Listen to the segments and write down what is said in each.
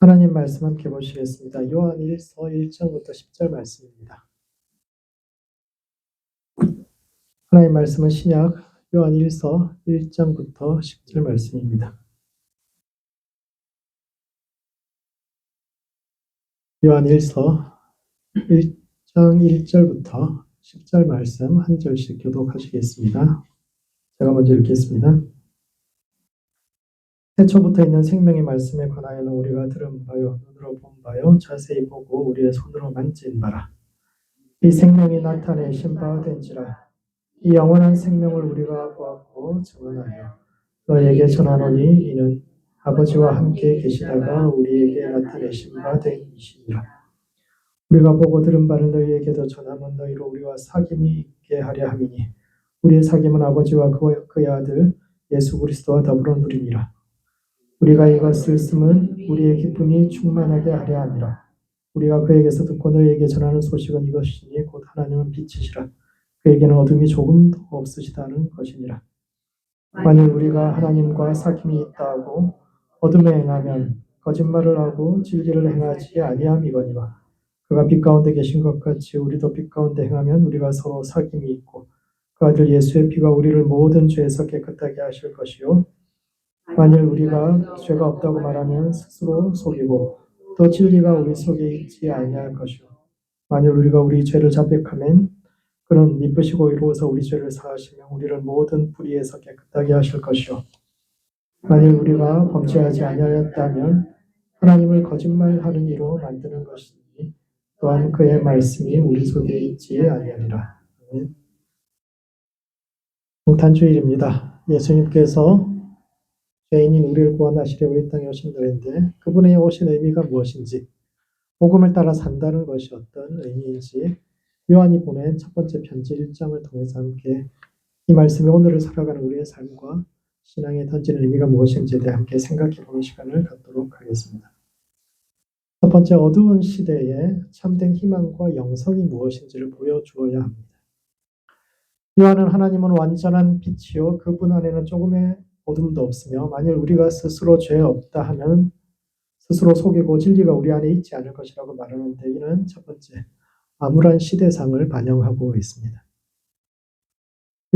하나님 말씀 함께 보시겠습니다. 요한 1서 1장부터 10절 말씀입니다. 하나님 말씀은 신약 요한 1서 1장부터 10절 말씀입니다. 요한 1서 1장 1절부터 10절 말씀 한 절씩 교독하시겠습니다. 제가 먼저 읽겠습니다. 태초부터 있는 생명의 말씀에 관하여는 우리가 들은 바요, 눈으로 본 바요, 자세히 보고 우리의 손으로 만진 바라. 이 생명이 나타내신 바 된지라. 이 영원한 생명을 우리가 보았고 증언하여 너희에게 전하노니 이는 아버지와 함께 계시다가 우리에게 나타내신 바 된 이시니라. 우리가 보고 들은 바를 너희에게도 전하면 너희로 우리와 사귐이 있게 하려 함이니 우리의 사귐은 아버지와 그의 아들 예수 그리스도와 더불어 누리니라. 우리가 이것을 쓰면 우리의 기쁨이 충만하게 하려 함이라. 우리가 그에게서 듣고 너희에게 전하는 소식은 이것이니 곧 하나님은 빛이시라. 그에게는 어둠이 조금도 없으시다는 것이니라. 만일 우리가 하나님과 사귐이 있다 하고 어둠에 행하면 거짓말을 하고 진리를 행하지 아니함이거니와 그가 빛 가운데 계신 것 같이 우리도 빛 가운데 행하면 우리가 서로 사귐이 있고 그 아들 예수의 피가 우리를 모든 죄에서 깨끗하게 하실 것이요 만일 우리가 죄가 없다고 말하면 스스로 속이고 또 진리가 우리 속에 있지 아니할 것이요 만일 우리가 우리 죄를 자백하면 그는 미쁘시고 이로워서 우리 죄를 사하시며 우리를 모든 불의에서 깨끗하게 하실 것이요 만일 우리가 범죄하지 아니하였다면 하나님을 거짓말하는 이로 만드는 것이니 또한 그의 말씀이 우리 속에 있지 아니하리라. 성탄주일입니다. 예수님께서 죄인인 우리를 구원하시려고 이 땅에 오신 날인데 그분의 오신 의미가 무엇인지 복음을 따라 산다는 것이 어떤 의미인지 요한이 보낸 첫 번째 편지 1장을 통해서 함께 이 말씀이 오늘을 살아가는 우리의 삶과 신앙에 던지는 의미가 무엇인지에 대해 함께 생각해보는 시간을 갖도록 하겠습니다. 첫 번째, 어두운 시대에 참된 희망과 영성이 무엇인지를 보여주어야 합니다. 요한은 하나님은 완전한 빛이요 그분 안에는 조금의 어둠도 없으며 만일 우리가 스스로 죄 없다 하면 스스로 속이고 진리가 우리 안에 있지 않을 것이라고 말하는데 이는 첫 번째, 암울한 시대상을 반영하고 있습니다.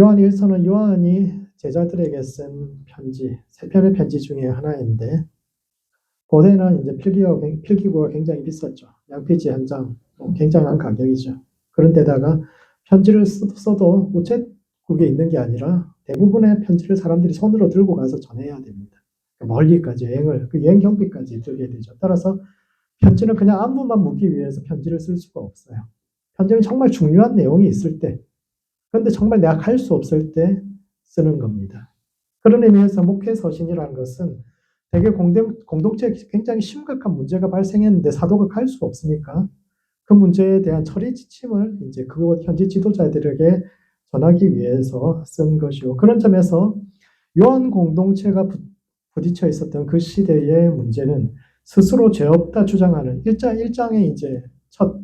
요한 1서는 요한이 제자들에게 쓴 편지, 세 편의 편지 중에 하나인데 고대는 이제 필기구가 굉장히 비쌌죠. 양피지 한 장, 굉장한 가격이죠. 그런데다가 편지를 써도 우체국에 있는 게 아니라 대부분의 편지를 사람들이 손으로 들고 가서 전해야 됩니다. 멀리까지 여행을, 그 여행 경비까지 들게 되죠. 따라서 편지는 그냥 안부만 묻기 위해서 편지를 쓸 수가 없어요. 편지는 정말 중요한 내용이 있을 때, 그런데 정말 내가 갈 수 없을 때 쓰는 겁니다. 그런 의미에서 목회서신이라는 것은 대개 공동체에 굉장히 심각한 문제가 발생했는데 사도가 갈 수 없으니까 그 문제에 대한 처리 지침을 이제 그 현지 지도자들에게 전하기 위해서 쓴 것이고 그런 점에서 요한 공동체가 부딪혀 있었던 그 시대의 문제는 스스로 죄 없다 주장하는 1장의 이제 첫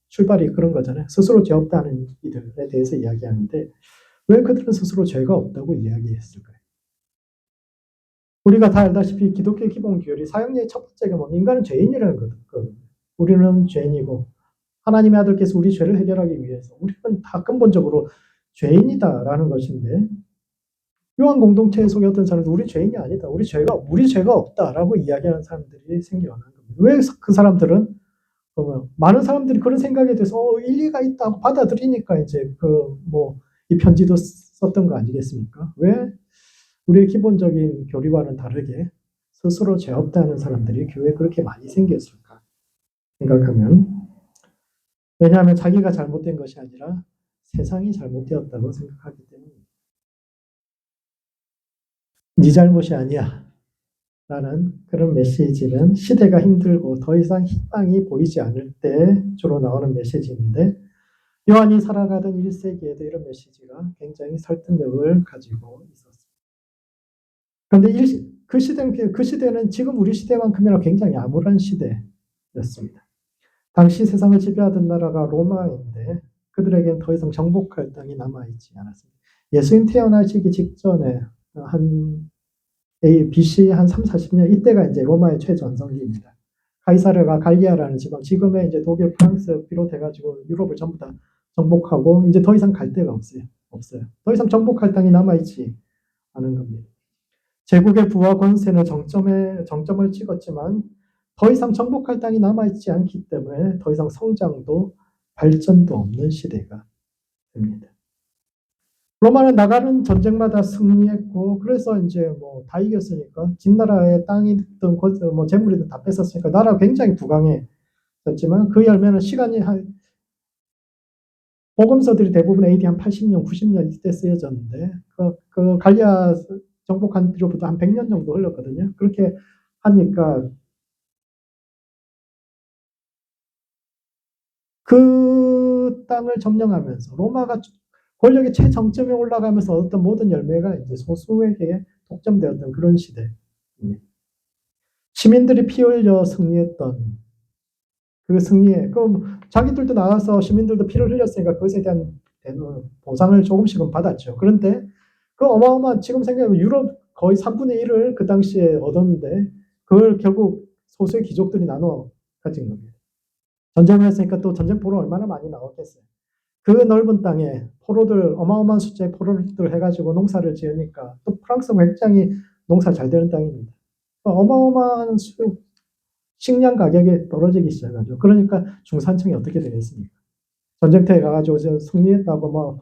출발이 그런 거잖아요. 스스로 죄 없다는 이들에 대해서 이야기하는데 왜 그들은 스스로 죄가 없다고 이야기했을까요? 우리가 다 알다시피 기독교 기본 교리 사형리의 첫 번째가 뭐냐면 인간은 죄인이라는 거거든요. 우리는 죄인이고 하나님의 아들께서 우리 죄를 해결하기 위해서 우리는 다 근본적으로 죄인이다라는 것인데 요한 공동체에 속에 어떤 사람들은 우리 죄인이 아니다. 우리 죄가 없다라고 이야기하는 사람들이 생겨나는 겁니다. 왜 그 사람들은 많은 사람들이 그런 생각에 대해서 일리가 있다고 받아들이니까 이제 이 편지도 썼던 거 아니겠습니까? 왜 우리의 기본적인 교리와는 다르게 스스로 죄 없다는 사람들이 교회에 그렇게 많이 생겼을까 생각하면 왜냐하면 자기가 잘못된 것이 아니라 세상이 잘못되었다고 생각하기 때문입니다. 네 잘못이 아니야 라는 그런 메시지는 시대가 힘들고 더 이상 희망이 보이지 않을 때 주로 나오는 메시지인데 요한이 살아가던 1세기에도 이런 메시지가 굉장히 설득력을 가지고 있었습니다. 그런데 그 시대는 지금 우리 시대만큼이나 굉장히 암울한 시대였습니다. 당시 세상을 지배하던 나라가 로마인데 그들에겐 더 이상 정복할 땅이 남아있지 않았습니다. 예수님 태어나시기 직전에 BC 한 3, 40년 이때가 이제 로마의 최전성기입니다. 카이사르가 갈리아라는 지방, 지금의 이제 독일, 프랑스 비롯해가지고 유럽을 전부 다 정복하고 이제 더 이상 갈 데가 없어요. 없어요. 더 이상 정복할 땅이 남아있지 않은 겁니다. 제국의 부와 권세는 정점을 찍었지만 더 이상 정복할 땅이 남아있지 않기 때문에 더 이상 성장도 발전도 없는 시대가 됩니다. 로마는 나가는 전쟁마다 승리했고, 그래서 이제 뭐 다 이겼으니까, 진나라의 땅이든 뭐 재물이든 다 뺏었으니까, 나라가 굉장히 부강해졌지만, 그 열매는 시간이 복음서들이 대부분 AD 한 80년, 90년 이때 쓰여졌는데, 그 갈리아 정복한 뒤로부터 한 100년 정도 흘렀거든요. 그렇게 하니까, 그 땅을 점령하면서 로마가 권력의 최정점에 올라가면서 얻었던 모든 열매가 이제 소수에게 독점되었던 그런 시대. 시민들이 피 흘려 승리했던 그 승리에, 자기들도 나가서 시민들도 피를 흘렸으니까 그것에 대한 보상을 조금씩은 받았죠. 그런데 그 어마어마한, 지금 생각해보면 유럽 거의 3분의 1을 그 당시에 얻었는데 그걸 결국 소수의 귀족들이 나눠 가진 겁니다. 전쟁을 했으니까 또 전쟁포로 얼마나 많이 나왔겠어요. 그 넓은 땅에 포로들, 어마어마한 숫자의 포로들 해가지고 농사를 지으니까, 또 프랑스가 굉장히 농사 잘 되는 땅입니다. 어마어마한 식량 가격이 떨어지기 시작하죠. 그러니까 중산층이 어떻게 되겠습니까? 전쟁터에 가가지고 승리했다고 뭐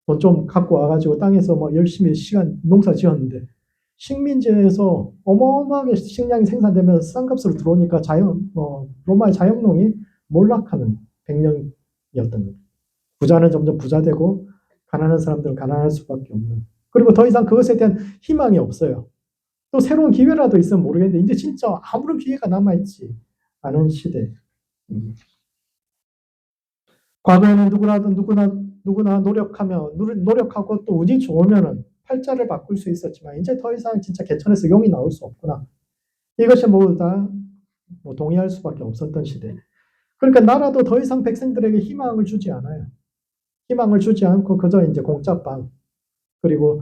돈 좀 갖고 와가지고 땅에서 뭐 열심히 시간 농사 지었는데, 식민지에서 어마어마하게 식량이 생산되면서 싼 값으로 들어오니까 로마의 자영농이 몰락하는 100년이었던 거예요. 부자는 점점 부자 되고 가난한 사람들은 가난할 수밖에 없는. 그리고 더 이상 그것에 대한 희망이 없어요. 또 새로운 기회라도 있으면 모르겠는데 이제 진짜 아무런 기회가 남아있지 않은 시대. 과거에는 누구나 노력하고 또 운이 좋으면은 팔자를 바꿀 수 있었지만 이제 더 이상 진짜 개천에서 용이 나올 수 없구나. 이것이 모두 다 뭐 동의할 수밖에 없었던 시대. 그러니까 나라도 더 이상 백성들에게 희망을 주지 않아요. 희망을 주지 않고 그저 이제 공짜빵, 그리고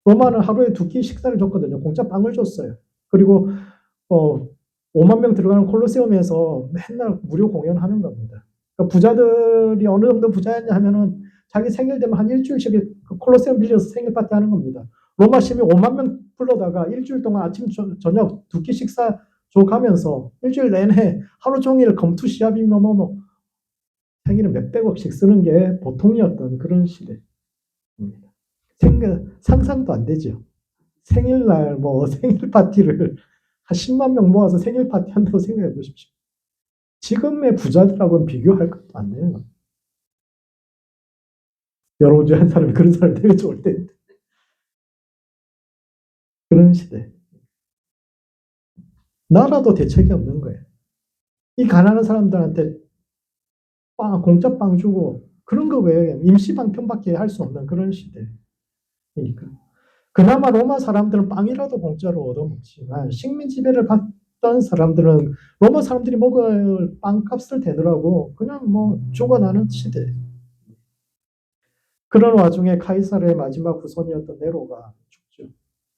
로마는 하루에 2끼 식사를 줬거든요. 공짜 빵을 줬어요. 그리고 5만 명 들어가는 콜로세움에서 맨날 무료 공연하는 겁니다. 그러니까 부자들이 어느 정도 부자였냐 하면은 자기 생일 되면 한 일주일씩 그 콜로세움 빌려서 생일 파티 하는 겁니다. 로마 시민 5만 명 불러다가 일주일 동안 아침 저녁 2끼 식사 줘가면서 일주일 내내 하루 종일 검투 시합이며 뭐 생일은 몇백억씩 쓰는 게 보통이었던 그런 시대입니다. 상상도 안 되죠. 생일날 생일 파티를 한 10만 명 모아서 생일 파티 한다고 생각해 보십시오. 지금의 부자들하고는 비교할 것도 안 돼요. 여러분 중에 한 사람이 그런 사람이 되게 좋을 텐데. 그런 시대. 나라도 대책이 없는 거예요. 이 가난한 사람들한테 공짜 빵 주고 그런 거 외에 임시방편밖에 할 수 없는 그런 시대니까. 그나마 로마 사람들은 빵이라도 공짜로 얻어먹지만 식민 지배를 받던 사람들은 로마 사람들이 먹을 빵값을 대느라고 그냥 죽어나는 시대. 그런 와중에 카이사르의 마지막 후손이었던 네로가 죽죠.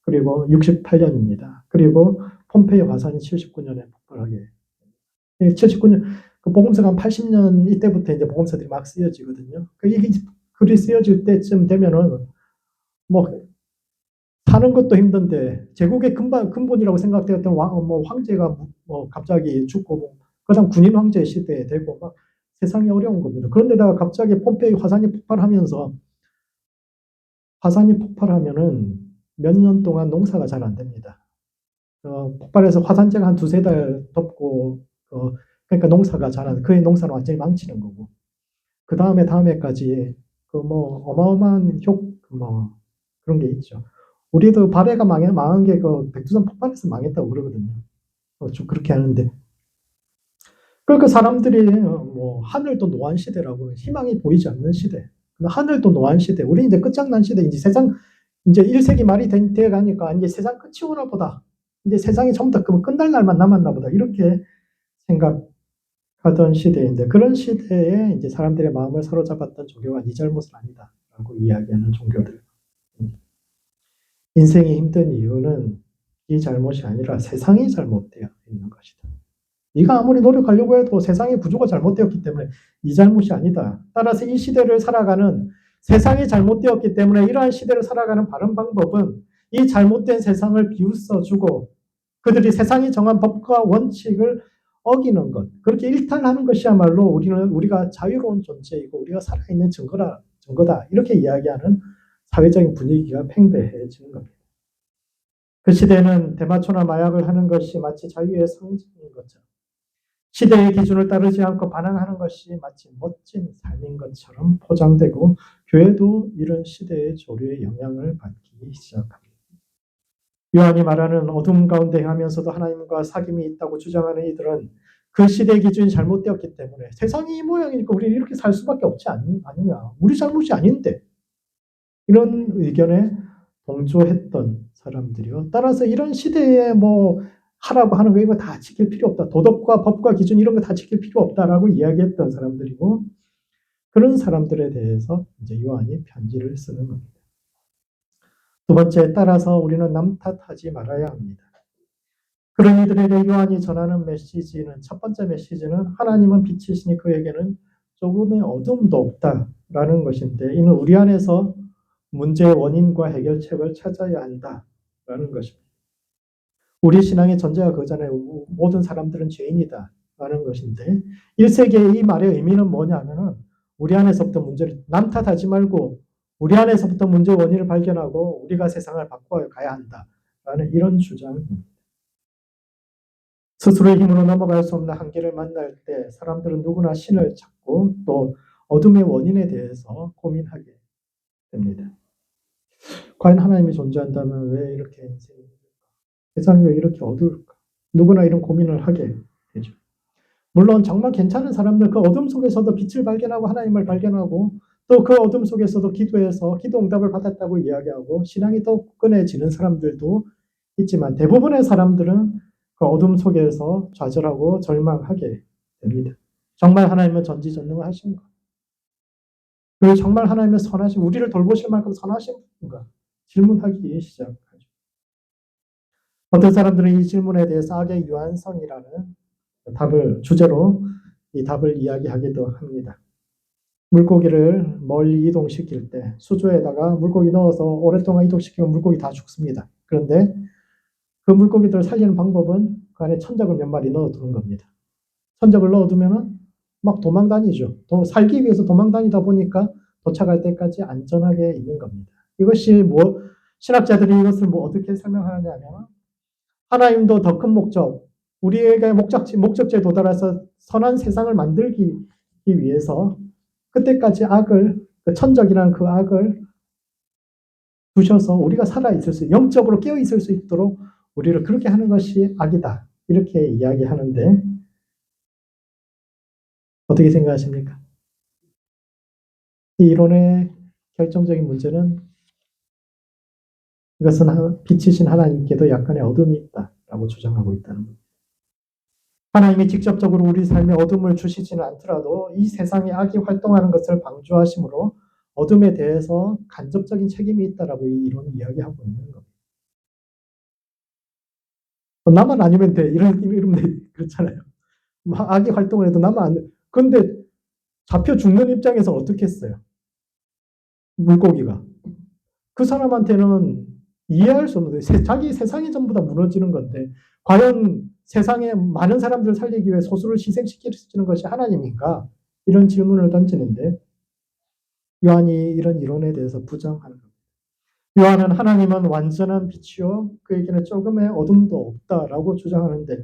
그리고 68년입니다. 그리고 폼페이 화산이 79년에 폭발하게. 79년, 그 복음서가 한 80년 이때부터 이제 복음서들이 막 쓰여지거든요. 이게 글이 쓰여질 때쯤 되면은 사는 것도 힘든데 제국의 근본이라고 생각되었던 황제가 갑자기 죽고 그다음 군인 황제 시대에 되고 막 세상이 어려운 겁니다. 그런데다가 갑자기 폼페이 화산이 폭발하면서 화산이 폭발하면은 몇 년 동안 농사가 잘 안 됩니다. 폭발해서 화산재가 한 2-3달 덮고 그러니까 농사가 잘 안, 그의 농사는 완전히 망치는 거고 그 다음에까지 어마어마한 그런 게 있죠. 우리도 발해가 망한 게 백두산 폭발해서 망했다고 그러거든요. 좀 그렇게 하는데. 그러니까 사람들이 하늘도 노안 시대라고 희망이 보이지 않는 시대. 하늘도 노안 시대. 우리 이제 끝장난 시대. 이제 세상 이제 1세기 말이 돼 가니까 이제 세상 끝이 오나 보다. 이제 세상이 전부 다 끝날 날만 남았나 보다. 이렇게 생각하던 시대인데 그런 시대에 이제 사람들의 마음을 사로잡았던 종교가 네 잘못은 아니다라고 이야기하는 종교들. 인생이 힘든 이유는 이 잘못이 아니라 세상이 잘못되어 있는 것이다. 네가 아무리 노력하려고 해도 세상의 구조가 잘못되었기 때문에 네 잘못이 아니다. 따라서 이 시대를 살아가는 세상이 잘못되었기 때문에 이러한 시대를 살아가는 바른 방법은 이 잘못된 세상을 비웃어주고 그들이 세상이 정한 법과 원칙을 어기는 것, 그렇게 일탈하는 것이야말로 우리가 자유로운 존재이고 우리가 살아있는 증거다. 이렇게 이야기하는 사회적인 분위기가 팽배해지는 겁니다. 그 시대는 대마초나 마약을 하는 것이 마치 자유의 상징인 것처럼 시대의 기준을 따르지 않고 반항하는 것이 마치 멋진 삶인 것처럼 포장되고 교회도 이런 시대의 조류의 영향을 받기 시작합니다. 요한이 말하는 어둠 가운데 행하면서도 하나님과 사귐이 있다고 주장하는 이들은 그 시대의 기준이 잘못되었기 때문에 세상이 이 모양이니까 우리는 이렇게 살 수밖에 없지 않느냐. 우리 잘못이 아닌데. 이런 의견에 동조했던 사람들이요. 따라서 이런 시대에 하라고 하는 거 이거 다 지킬 필요 없다. 도덕과 법과 기준 이런 거 다 지킬 필요 없다라고 이야기했던 사람들이고 그런 사람들에 대해서 이제 요한이 편지를 쓰는 겁니다. 두 번째, 따라서 우리는 남 탓하지 말아야 합니다. 그런 이들에게 요한이 전하는 메시지는 첫 번째 메시지는 하나님은 빛이시니 그에게는 조금의 어둠도 없다라는 것인데 이는 우리 안에서 문제의 원인과 해결책을 찾아야 한다라는 것입니다. 우리 신앙의 전제가 그거잖아요. 모든 사람들은 죄인이다 라는 것인데 1세기의 이 말의 의미는 뭐냐면은 우리 안에서부터 문제를 남 탓하지 말고 우리 안에서부터 문제의 원인을 발견하고 우리가 세상을 바꿔가야 한다라는 이런 주장입니다. 스스로의 힘으로 넘어갈 수 없는 한계를 만날 때 사람들은 누구나 신을 찾고 또 어둠의 원인에 대해서 고민하게 됩니다. 과연 하나님이 존재한다면 왜 이렇게 인생이 세상이 왜 이렇게 어두울까? 누구나 이런 고민을 하게 되죠. 물론 정말 괜찮은 사람들 그 어둠 속에서도 빛을 발견하고 하나님을 발견하고 또 그 어둠 속에서도 기도해서 기도 응답을 받았다고 이야기하고 신앙이 더 끈해지는 사람들도 있지만 대부분의 사람들은 그 어둠 속에서 좌절하고 절망하게 됩니다. 정말 하나님은 전지전능하신가? 그리고 정말 하나님은 선하신 우리를 돌보실 만큼 선하신 분인가? 질문하기 시작하죠. 어떤 사람들은 이 질문에 대해서 악의 유한성이라는 답을 주제로 이 답을 이야기하기도 합니다. 물고기를 멀리 이동시킬 때 수조에다가 물고기 넣어서 오랫동안 이동시키면 물고기 다 죽습니다. 그런데 그 물고기들을 살리는 방법은 그 안에 천적을 몇 마리 넣어두는 겁니다. 천적을 넣어두면은 막 도망 다니죠. 살기 위해서 도망 다니다 보니까 도착할 때까지 안전하게 있는 겁니다. 이것이 신학자들이 이것을 어떻게 설명하느냐면 하나님도 더 큰 목적, 우리에게 목적지에 도달해서 선한 세상을 만들기 위해서 그때까지 그 천적이라는 그 악을 두셔서 우리가 살아있을 영적으로 깨어있을 수 있도록 우리를 그렇게 하는 것이 악이다. 이렇게 이야기하는데 어떻게 생각하십니까? 이 이론의 결정적인 문제는 이것은 빛이신 하나님께도 약간의 어둠이 있다라고 주장하고 있다는 겁니다. 하나님이 직접적으로 우리 삶에 어둠을 주시지는 않더라도 이 세상에 악이 활동하는 것을 방조하심으로 어둠에 대해서 간접적인 책임이 있다라고 이 이론이 이야기하고 있는 겁니다. 나만 아니면 돼. 이러면 그렇잖아요. 악이 활동을 해도 나만 안 돼. 그런데 잡혀 죽는 입장에서 어떻게 했어요? 물고기가. 그 사람한테는 이해할 수 없는 자기 세상이 전부 다 무너지는 건데 과연 세상에 많은 사람들을 살리기 위해 소수를 희생시키는 것이 하나님인가? 이런 질문을 던지는데 요한이 이런 이론에 대해서 부정하는 겁니다. 요한은 하나님은 완전한 빛이요 그에게는 조금의 어둠도 없다라고 주장하는데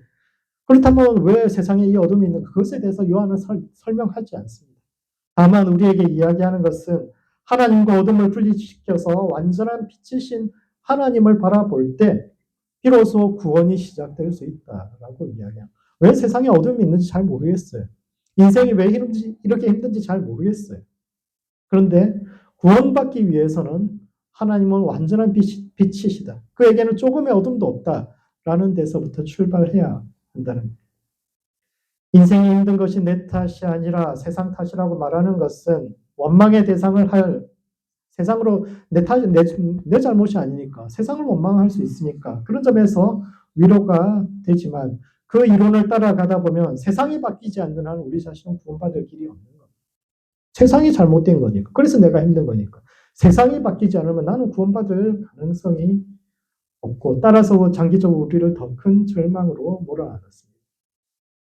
그렇다면 왜 세상에 이 어둠이 있는 그것에 대해서 요한은 설명하지 않습니다. 다만 우리에게 이야기하는 것은 하나님과 어둠을 분리시켜서 완전한 빛이신 하나님을 바라볼 때 비로소 구원이 시작될 수 있다라고 이야기합니다. 왜 세상에 어둠이 있는지 잘 모르겠어요. 인생이 왜 이렇게 힘든지 잘 모르겠어요. 그런데 구원받기 위해서는 하나님은 완전한 빛이시다. 그에게는 조금의 어둠도 없다라는 데서부터 출발해야 한다는 겁니다. 인생이 힘든 것이 내 탓이 아니라 세상 탓이라고 말하는 것은 원망의 대상을 할 세상으로 내 잘못이 아니니까 세상을 원망할 수 있으니까 그런 점에서 위로가 되지만 그 이론을 따라가다 보면 세상이 바뀌지 않는 한 우리 자신은 구원받을 길이 없는 거예요. 세상이 잘못된 거니까. 그래서 내가 힘든 거니까. 세상이 바뀌지 않으면 나는 구원받을 가능성이 없고 따라서 장기적으로 우리를 더 큰 절망으로 몰아넣습니다.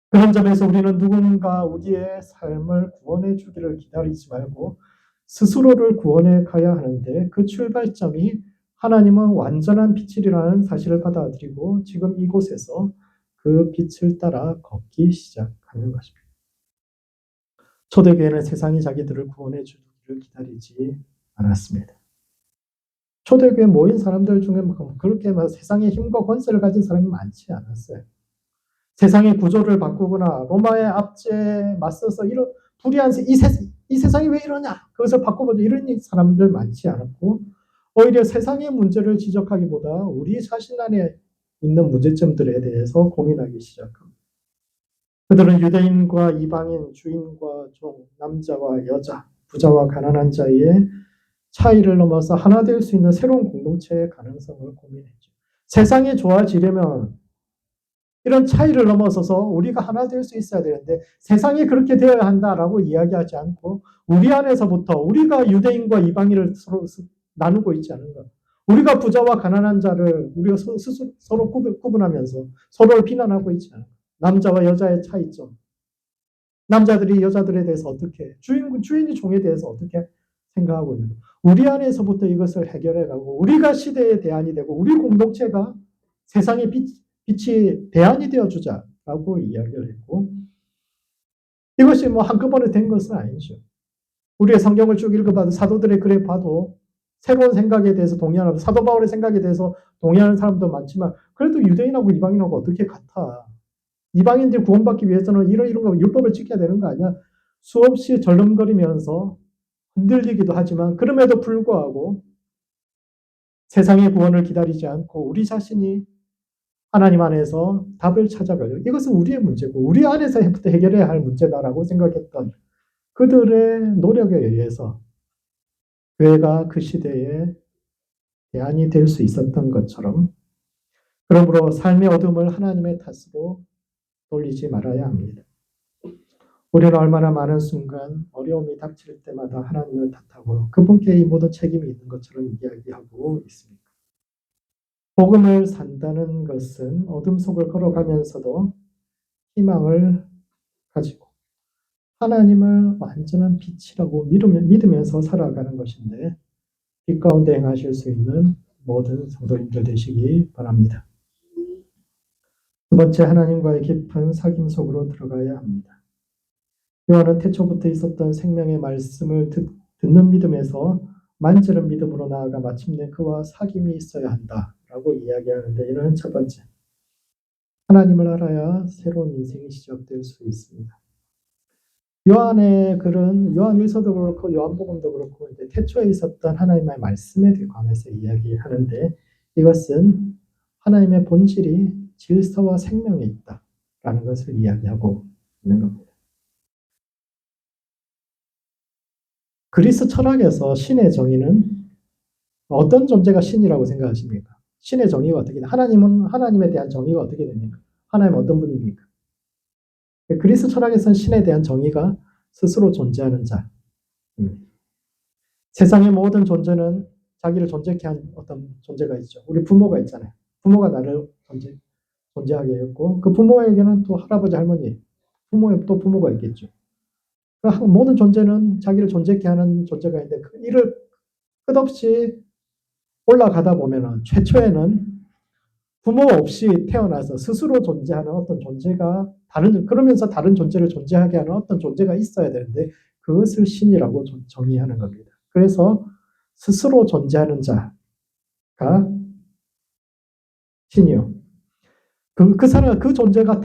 그런 점에서 우리는 누군가 우리의 삶을 구원해 주기를 기다리지 말고 스스로를 구원해 가야 하는데 그 출발점이 하나님은 완전한 빛이라는 사실을 받아들이고 지금 이곳에서 그 빛을 따라 걷기 시작하는 것입니다. 초대교회는 세상이 자기들을 구원해 주기를 기다리지 않았습니다. 초대교회 모인 사람들 중에 그렇게 세상의 힘과 권세를 가진 사람이 많지 않았어요. 세상의 구조를 바꾸거나 로마의 압제에 맞서서 이런 불의한 이 세상이 왜 이러냐 그것을 바꿔보자 이런 사람들 많지 않았고 오히려 세상의 문제를 지적하기보다 우리 자신 안에 있는 문제점들에 대해서 고민하기 시작합니다. 그들은 유대인과 이방인, 주인과 종, 남자와 여자, 부자와 가난한 자의 차이를 넘어서 하나 될 수 있는 새로운 공동체의 가능성을 고민했죠. 세상이 좋아지려면 이런 차이를 넘어서서 우리가 하나 될 수 있어야 되는데 세상이 그렇게 되어야 한다라고 이야기하지 않고 우리 안에서부터 우리가 유대인과 이방인을 서로 나누고 있지 않은가. 우리가 부자와 가난한 자를 우리가 서로 구분하면서 서로를 비난하고 있지 않은가. 남자와 여자의 차이점. 남자들이 여자들에 대해서 어떻게 주인이 종에 대해서 어떻게 생각하고 있는가. 우리 안에서부터 이것을 해결해가고 우리가 시대의 대안이 되고 우리 공동체가 세상의 빛이 대안이 되어주자라고 이야기를 했고 이것이 한꺼번에 된 것은 아니죠. 우리의 성경을 쭉 읽어봐도 사도들의 글에 봐도 새로운 생각에 대해서 동의하는 사도 바울의 생각에 대해서 동의하는 사람도 많지만 그래도 유대인하고 이방인하고 어떻게 같아. 이방인들이 구원받기 위해서는 이런 거 율법을 지켜야 되는 거 아니야. 수없이 절름거리면서 흔들리기도 하지만 그럼에도 불구하고 세상의 구원을 기다리지 않고 우리 자신이 하나님 안에서 답을 찾아가요. 이것은 우리의 문제고 우리 안에서부터 해결해야 할 문제다라고 생각했던 그들의 노력에 의해서 교회가 그 시대에 대안이 될 수 있었던 것처럼 그러므로 삶의 어둠을 하나님의 탓으로 돌리지 말아야 합니다. 우리는 얼마나 많은 순간 어려움이 닥칠 때마다 하나님을 탓하고 그분께 이 모든 책임이 있는 것처럼 이야기하고 있습니다. 복음을 산다는 것은 어둠 속을 걸어가면서도 희망을 가지고 하나님을 완전한 빛이라고 믿으면서 살아가는 것인데 빛 가운데 행하실 수 있는 모든 성도님들 되시기 바랍니다. 두 번째, 하나님과의 깊은 사귐 속으로 들어가야 합니다. 요한은 태초부터 있었던 생명의 말씀을 듣는 믿음에서 만지는 믿음으로 나아가 마침내 그와 사귐이 있어야 한다라고 이야기하는데 이는 첫 번째, 하나님을 알아야 새로운 인생이 시작될 수 있습니다. 요한의 글은 요한 1서도 그렇고 요한복음도 그렇고 이제 태초에 있었던 하나님의 말씀에 관해서 이야기하는데 이것은 하나님의 본질이 질서와 생명에 있다라는 것을 이야기하고 있는 겁니다. 그리스 철학에서 신의 정의는 어떤 존재가 신이라고 생각하십니까? 신의 정의가 어떻게 됩니까? 하나님에 대한 정의가 어떻게 됩니까? 하나님 어떤 분입니까? 그리스 철학에서는 신에 대한 정의가 스스로 존재하는 자입니다. 세상의 모든 존재는 자기를 존재케 한 어떤 존재가 있죠. 우리 부모가 있잖아요. 부모가 나를 존재하게 했고 그 부모에게는 또 할아버지, 할머니, 부모에 또 부모가 있겠죠. 모든 존재는 자기를 존재케 하는 존재가 있는데 이를 끝없이 올라가다 보면은 최초에는 부모 없이 태어나서 스스로 존재하는 어떤 존재가 그러면서 다른 존재를 존재하게 하는 어떤 존재가 있어야 되는데 그것을 신이라고 정의하는 겁니다. 그래서 스스로 존재하는 자가 신이요. 그 사람, 그 존재가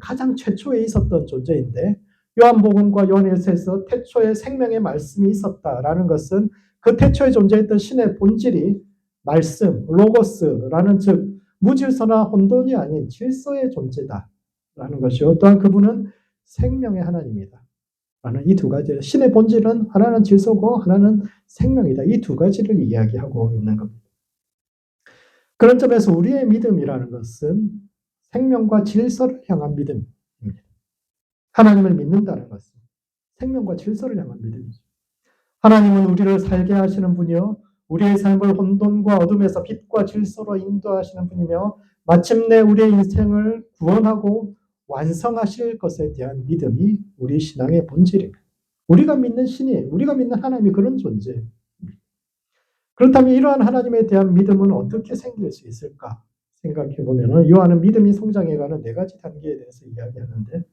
가장 최초에 있었던 존재인데 요한복음과 요한일서에서 태초에 생명의 말씀이 있었다라는 것은 그 태초에 존재했던 신의 본질이 말씀, 로고스라는 즉 무질서나 혼돈이 아닌 질서의 존재다라는 것이요. 또한 그분은 생명의 하나님이다. 라는 이 두 가지, 신의 본질은 하나는 질서고 하나는 생명이다. 이 두 가지를 이야기하고 있는 겁니다. 그런 점에서 우리의 믿음이라는 것은 생명과 질서를 향한 믿음입니다. 하나님을 믿는다는 것은 생명과 질서를 향한 믿음이죠. 하나님은 우리를 살게 하시는 분이요, 우리의 삶을 혼돈과 어둠에서 빛과 질서로 인도하시는 분이며 마침내 우리의 인생을 구원하고 완성하실 것에 대한 믿음이 우리 신앙의 본질입니다. 우리가 믿는 신이, 우리가 믿는 하나님이 그런 존재예요. 그렇다면 이러한 하나님에 대한 믿음은 어떻게 생길 수 있을까 생각해 보면 요한은 믿음이 성장해가는 4가지 단계에 대해서 이야기하는데,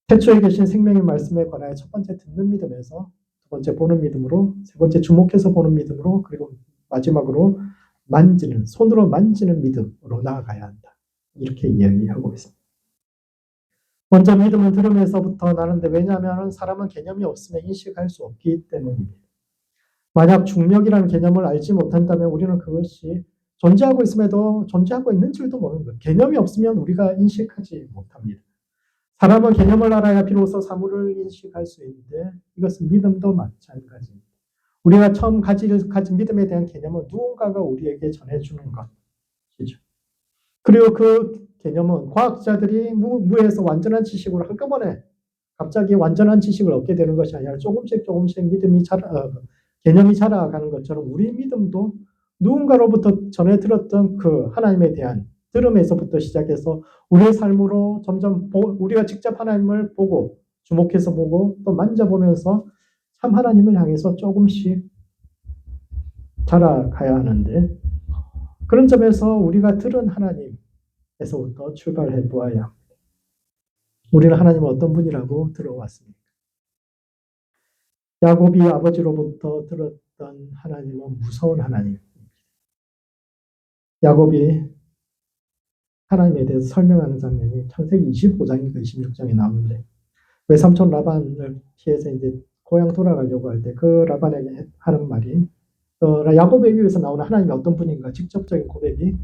태초에 계신 생명의 말씀에 관하여 첫 번째 듣는 믿음에서, 두 번째 보는 믿음으로, 세 번째 주목해서 보는 믿음으로, 그리고 마지막으로 만지는, 손으로 만지는 믿음으로 나아가야 한다. 이렇게 이야기하고 있습니다. 먼저 믿음은 들음에서부터 나는데, 왜냐하면 사람은 개념이 없으면 인식할 수 없기 때문입니다. 만약 중력이라는 개념을 알지 못한다면 우리는 그것이 존재하고 있음에도 존재하고 있는 줄도 모르는 거예요. 개념이 없으면 우리가 인식하지 못합니다. 사람은 개념을 알아야 비로소 사물을 인식할 수 있는데 이것은 믿음도 마찬가지입니다. 우리가 처음 가진 믿음에 대한 개념은 누군가가 우리에게 전해주는 것이죠. 그리고 그 개념은 과학자들이 무에서 완전한 지식으로 한꺼번에 갑자기 완전한 지식을 얻게 되는 것이 아니라 조금씩 믿음이 개념이 자라가는 것처럼 우리 믿음도 누군가로부터 전해 들었던 그 하나님에 대한 들음에서부터 시작해서 우리의 삶으로 점점 우리가 직접 하나님을 보고 주목해서 보고 또 만져보면서 참 하나님을 향해서 조금씩 자라가야 하는데, 그런 점에서 우리가 들은 하나님에서부터 출발해 보아야 합니다. 우리는 하나님은 어떤 분이라고 들어왔습니까? 야곱이 아버지로부터 들었던 하나님은 무서운 하나님입니다. 야곱이 하나님에 대해서 설명하는 장면이 창세기 25장인가 26장에 나오는데, 외삼촌 라반을 피해서 이제 고향 돌아가려고 할 때 그 라반에게 하는 말이, 야곱에 의해서 나오는 하나님이 어떤 분인가 직접적인 고백이,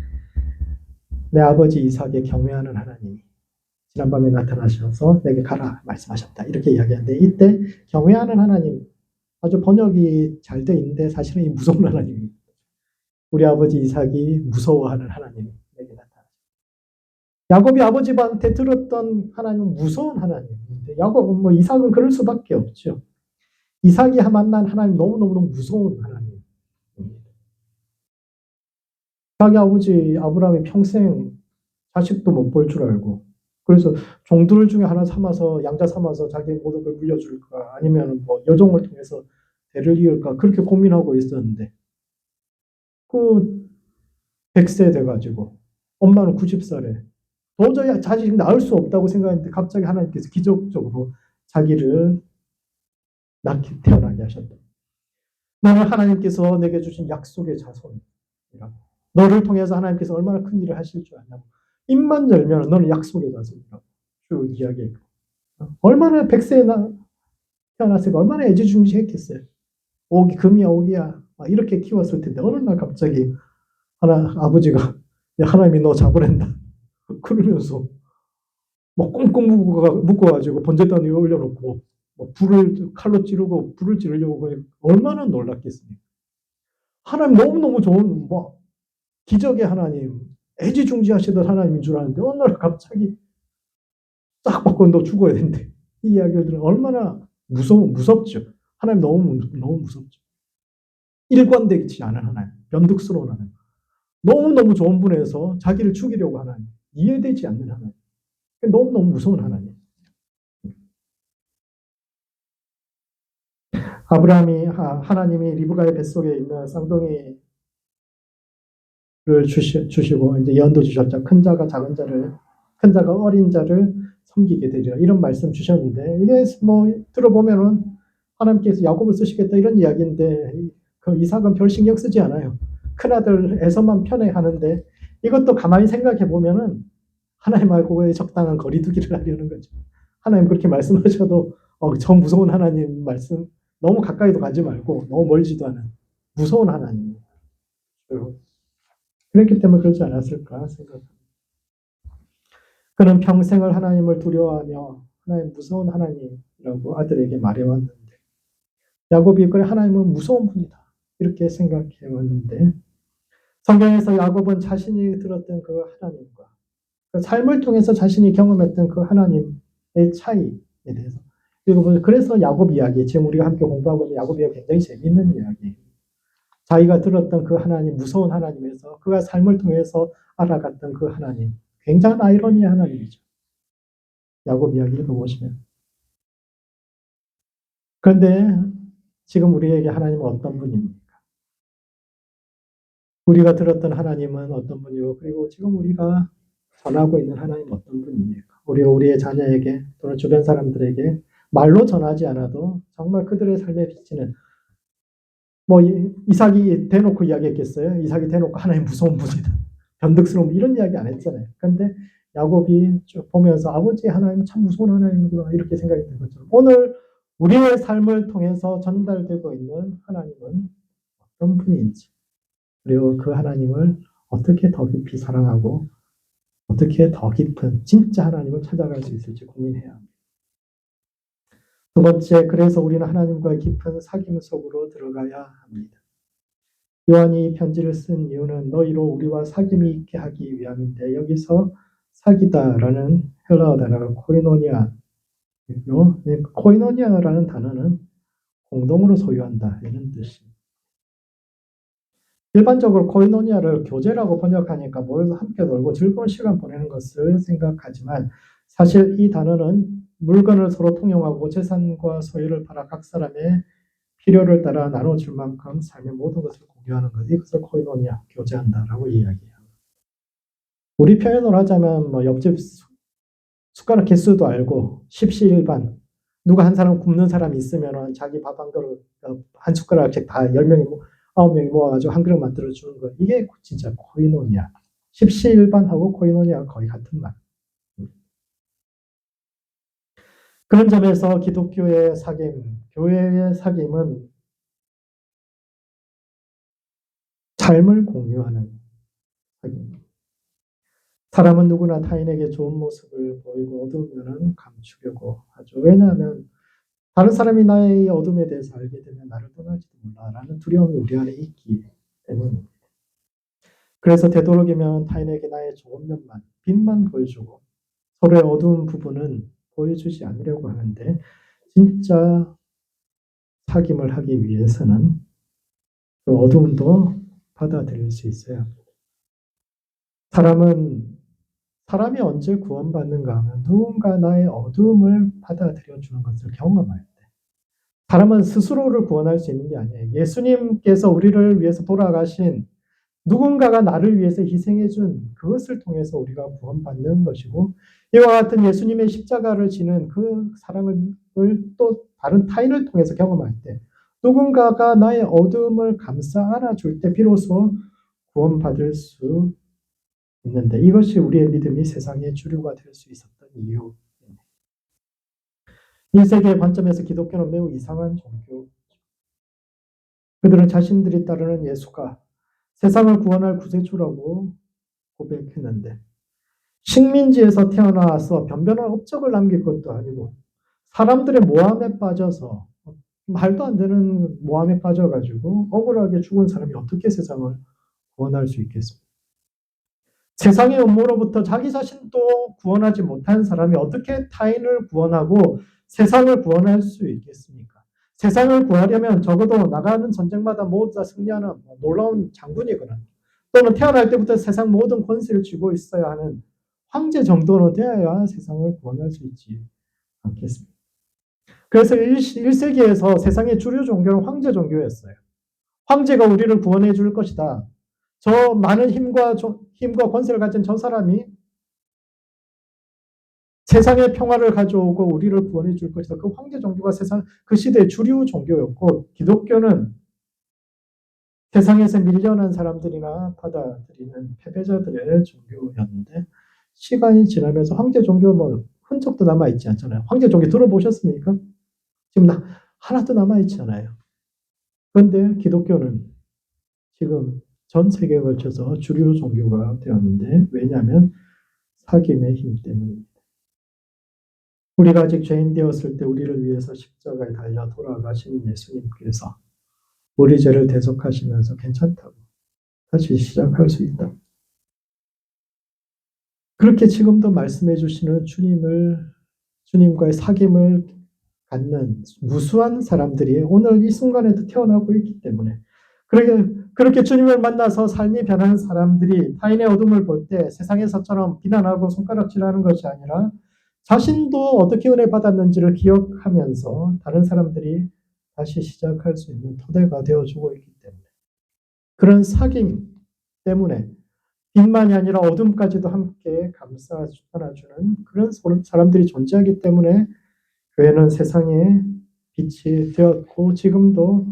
내 아버지 이삭에 경외하는 하나님이 지난밤에 나타나셔서 내게 가라 말씀하셨다, 이렇게 이야기하는데, 이때 경외하는 하나님, 아주 번역이 잘 돼 있는데 사실은 이 무서운 하나님입니다. 우리 아버지 이삭이 무서워하는 하나님이 내게 나타나셨다. 야곱이 아버지한테 들었던 하나님은 무서운 하나님인데, 야곱은 이삭은 그럴 수밖에 없죠. 이삭이 만난 하나님 너무너무 무서운 하나님입니다. 자기 아버지 아브라함이 평생 자식도 못 볼 줄 알고, 그래서 종들 중에 하나 삼아서, 양자 삼아서 자기 모든 걸 물려줄까, 아니면 여종을 통해서 대를 이을까, 그렇게 고민하고 있었는데, 그 100세 돼가지고 엄마는 90살에 도저히 자식 낳을 수 없다고 생각했는데 갑자기 하나님께서 기적적으로 자기를 태어나게 하셨다. 너는 하나님께서 내게 주신 약속의 자손이라고. 너를 통해서 하나님께서 얼마나 큰 일을 하실 줄 아냐고. 입만 열면 너는 약속의 자손이라고 쭉 이야기했고, 얼마나 100세에 태어났으니까 얼마나 애지중지했겠어요. 금이야 오기야 이렇게 키웠을 텐데, 어느 날 갑자기 아버지가 야, 하나님이 너 잡으랜다 그러면서 꽁꽁 묶어가지고 번제단 위에 올려놓고 불을 칼로 찌르고 불을 찌르려고, 얼마나 놀랐겠습니까? 하나님 너무너무 좋은 기적의 하나님, 애지중지하시던 하나님인 줄 아는데 어느 날 갑자기 딱 바꿔 너 죽어야 된대. 이 이야기를 들으면 얼마나 무섭죠. 하나님 너무 무섭죠. 일관되지 않은 하나님, 변덕스러운 하나님, 너무너무 좋은 분에서 자기를 죽이려고 하나님, 이해되지 않는 하나님, 너무너무 무서운 하나님. 하나님이 리브가의 뱃속에 있는 쌍둥이를 주시고 이제 예언도 주셨죠. 큰 자가 어린 자를 섬기게 되리라, 이런 말씀 주셨는데, 이게 들어보면은 하나님께서 야곱을 쓰시겠다 이런 이야기인데, 그 이삭은 별 신경 쓰지 않아요. 큰아들 에서만 편애하는데, 이것도 가만히 생각해 보면은 하나님하고의 적당한 거리두기를 하려는 거죠. 하나님 그렇게 말씀하셔도 저 무서운 하나님 말씀 너무 가까이도 가지 말고 너무 멀지도 않은 무서운 하나님. 그렇기 때문에 그러지 않았을까 생각합니다. 그는 평생을 하나님을 두려워하며 하나님 무서운 하나님이라고 아들에게 말해왔는데, 야곱이 그래 하나님은 무서운 분이다 이렇게 생각해왔는데, 성경에서 야곱은 자신이 들었던 그 하나님과 그 삶을 통해서 자신이 경험했던 그 하나님의 차이에 대해서 읽어보면, 그래서 야곱 이야기, 지금 우리가 함께 공부하고 있는 야곱 이야기 굉장히 재미있는 이야기예요. 자기가 들었던 그 하나님, 무서운 하나님에서 그가 삶을 통해서 알아갔던 그 하나님, 굉장한 아이러니의 하나님이죠. 야곱 이야기 읽어보시면. 그런데 지금 우리에게 하나님은 어떤 분입니까? 우리가 들었던 하나님은 어떤 분이고, 그리고 지금 우리가 전하고 있는 하나님은 어떤 분입니까? 우리가 우리의 자녀에게 또는 주변 사람들에게 말로 전하지 않아도 정말 그들의 삶에 비치는, 뭐 이삭이 대놓고 이야기했겠어요? 이삭이 대놓고 하나님 무서운 분이다, 변덕스러운 분, 이런 이야기 안 했잖아요. 그런데 야곱이 쭉 보면서 아버지 하나님은 참 무서운 하나님이구나, 이렇게 생각이 든 것처럼 오늘 우리의 삶을 통해서 전달되고 있는 하나님은 어떤 분인지, 그리고 그 하나님을 어떻게 더 깊이 사랑하고 어떻게 더 깊은 진짜 하나님을 찾아갈 수 있을지 고민해야 합니다. 두 번째, 그래서 우리는 하나님과의 깊은 사귐 속으로 들어가야 합니다. 요한이 편지를 쓴 이유는 너희로 우리와 사귐이 있게 하기 위함인데, 여기서 사귀다라는 헬라어 단어가 코이노니아, 코이노니아라는 단어는 공동으로 소유한다, 이런 뜻입니다. 일반적으로 코이노니아를 교제라고 번역하니까 모여서 함께 놀고 즐거운 시간 보내는 것을 생각하지만, 사실 이 단어는 물건을 서로 통용하고 재산과 소유를 팔아 각 사람의 필요를 따라 나눠줄 만큼 삶의 모든 것을 공유하는 것, 이것을 코이노니아, 교제한다라고 이야기해요. 우리 표현으로 하자면 뭐 옆집 숟가락 개수도 알고 십시일반, 누가 한 사람 굶는 사람이 있으면 자기 밥 한 그릇, 한 숟가락씩 다 10명이 9명이 모아가지고 한 그릇 만들어주는 거, 이게 진짜 코이노니아. 십시일반하고 코이노니아가 거의 같은 말. 그런 점에서 기독교의 사귐, 교회의 사귐은 삶을 공유하는 사귐입니다. 사람은 누구나 타인에게 좋은 모습을 보이고 어두우면 감추려고 하죠. 왜냐하면 다른 사람이 나의 어둠에 대해서 알게 되면 나를 떠날지도 몰라라는 두려움이 우리 안에 있기 때문입니다. 그래서 되도록이면 타인에게 나의 좋은 면만, 빛만 보여주고 서로의 어두운 부분은 보여주지 않으려고 하는데, 진짜 사귐을 하기 위해서는 그 어두움도 받아들일 수 있어요. 사람이 언제 구원받는가 하면 누군가 나의 어두움을 받아들여 주는 것을 경험할 때. 사람은 스스로를 구원할 수 있는 게 아니에요. 예수님께서 우리를 위해서 돌아가신, 누군가가 나를 위해서 희생해 준 그것을 통해서 우리가 구원받는 것이고, 이와 같은 예수님의 십자가를 지는 그 사랑을 또 다른 타인을 통해서 경험할 때, 누군가가 나의 어두움을 감싸 안아줄 때 비로소 구원받을 수 있는데, 이것이 우리의 믿음이 세상의 주류가 될 수 있었던 이유입니다. 1세기의 관점에서 기독교는 매우 이상한 종교. 그들은 자신들이 따르는 예수가 세상을 구원할 구세주라고 고백했는데, 식민지에서 태어나서 변변한 업적을 남길 것도 아니고 사람들의 모함에 빠져서, 말도 안 되는 모함에 빠져가지고 억울하게 죽은 사람이 어떻게 세상을 구원할 수 있겠습니까? 세상의 음모로부터 자기 자신도 구원하지 못한 사람이 어떻게 타인을 구원하고 세상을 구원할 수 있겠습니까? 세상을 구하려면 적어도 나가는 전쟁마다 모두 다 승리하는 놀라운 장군이거나, 또는 태어날 때부터 세상 모든 권세를 쥐고 있어야 하는 황제 정도는 되어야 세상을 구원할 수 있지 않겠습니까? 그래서 1세기에서 세상의 주류 종교는 황제 종교였어요. 황제가 우리를 구원해 줄 것이다. 저 많은 힘과 권세를 가진 저 사람이 세상의 평화를 가져오고 우리를 구원해 줄 것이다. 그 황제 종교가 그 시대의 주류 종교였고, 기독교는 세상에서 밀려난 사람들이나 받아들이는 패배자들의 종교였는데, 시간이 지나면서 황제 종교 흔적도 남아있지 않잖아요. 황제 종교 들어보셨습니까? 지금 하나도 남아있지 않아요. 그런데 기독교는 지금 전 세계에 걸쳐서 주류 종교가 되었는데, 왜냐하면 사귐의 힘 때문입니다. 우리가 아직 죄인 되었을 때 우리를 위해서 십자가에 달려 돌아가신 예수님께서 우리 죄를 대속하시면서 괜찮다고 다시 시작할 수 있다. 그렇게 지금도 말씀해 주시는 주님과의 사귐을 갖는 무수한 사람들이 오늘 이 순간에도 태어나고 있기 때문에 그렇게 주님을 만나서 삶이 변하는 사람들이 타인의 어둠을 볼 때 세상에서처럼 비난하고 손가락질하는 것이 아니라 자신도 어떻게 은혜 받았는지를 기억하면서 다른 사람들이 다시 시작할 수 있는 토대가 되어주고 있기 때문에 그런 사귐 때문에 빛만이 아니라 어둠까지도 함께 감싸 안아주는 그런 사람들이 존재하기 때문에 교회는 세상에 빛이 되었고 지금도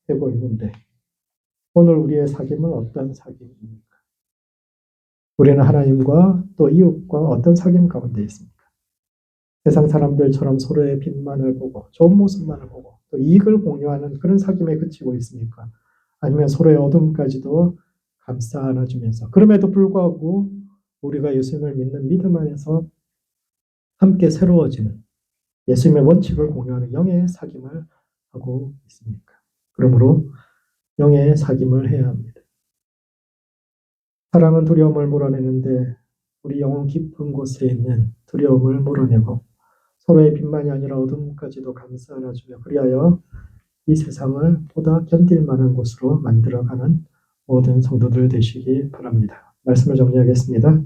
되고 있는데 오늘 우리의 사귐은 어떤 사귐입니까? 우리는 하나님과 또 이웃과 어떤 사귐 가운데 있습니까? 세상 사람들처럼 서로의 빛만을 보고 좋은 모습만을 보고 또 이익을 공유하는 그런 사귐에 그치고 있습니까? 아니면 서로의 어둠까지도 감싸 안아주면서 그럼에도 불구하고 우리가 예수님을 믿는 믿음 안에서 함께 새로워지는 예수님의 원칙을 공유하는 영의 사귐을 하고 있습니까? 그러므로 영의 사귐을 해야 합니다. 사랑은 두려움을 몰아내는데 우리 영혼 깊은 곳에 있는 두려움을 몰아내고 서로의 빛만이 아니라 어둠까지도 감싸 안아주며 그리하여 이 세상을 보다 견딜 만한 곳으로 만들어가는 모든 성도들 되시기 바랍니다. 말씀을 정리하겠습니다.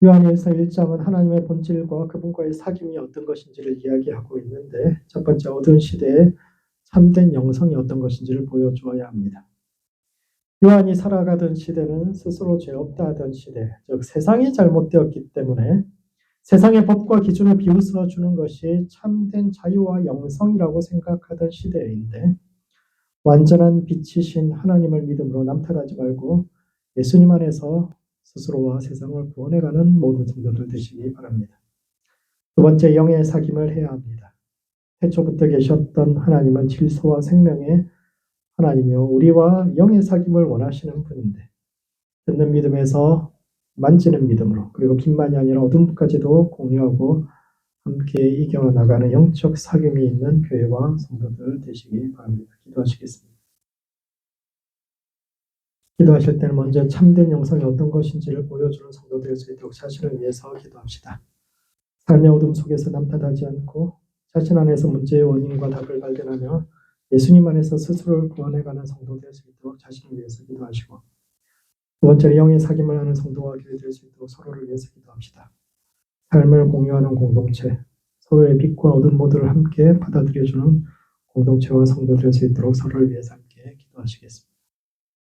요한일서 1장은 하나님의 본질과 그분과의 사귐이 어떤 것인지를 이야기하고 있는데 첫 번째 어두운 시대에 참된 영성이 어떤 것인지를 보여주어야 합니다. 요한이 살아가던 시대는 스스로 죄 없다 하던 시대, 즉 세상이 잘못되었기 때문에 세상의 법과 기준을 비웃어 주는 것이 참된 자유와 영성이라고 생각하던 시대인데 완전한 빛이신 하나님을 믿음으로 남탓하지 말고 예수님 안에서 스스로와 세상을 구원해가는 모든 성도들 되시기 바랍니다. 두 번째, 영의 사귐을 해야 합니다. 태초부터 계셨던 하나님은 질서와 생명의 하나님이요 우리와 영의 사귐을 원하시는 분인데 듣는 믿음에서 만지는 믿음으로 그리고 빛만이 아니라 어둠까지도 공유하고 함께 이겨나가는 영적 사귐이 있는 교회와 성도들 되시기 바랍니다. 기도하시겠습니다. 기도하실 때는 먼저 참된 영성이 어떤 것인지를 보여주는 성도 될 수 있도록 자신을 위해서 기도합시다. 삶의 어둠 속에서 남탓하지 않고 자신 안에서 문제의 원인과 답을 발견하며 예수님 안에서 스스로를 구원해가는 성도 될 수 있도록 자신을 위해서 기도하시고 두 번째로 영의 사귐을 하는 성도와 교회 될 수 있도록 서로를 위해서 기도합시다. 삶을 공유하는 공동체, 서로의 빛과 어둠 모두를 함께 받아들여주는 공동체와 성도 될 수 있도록 서로를 위해서 함께 기도하시겠습니다.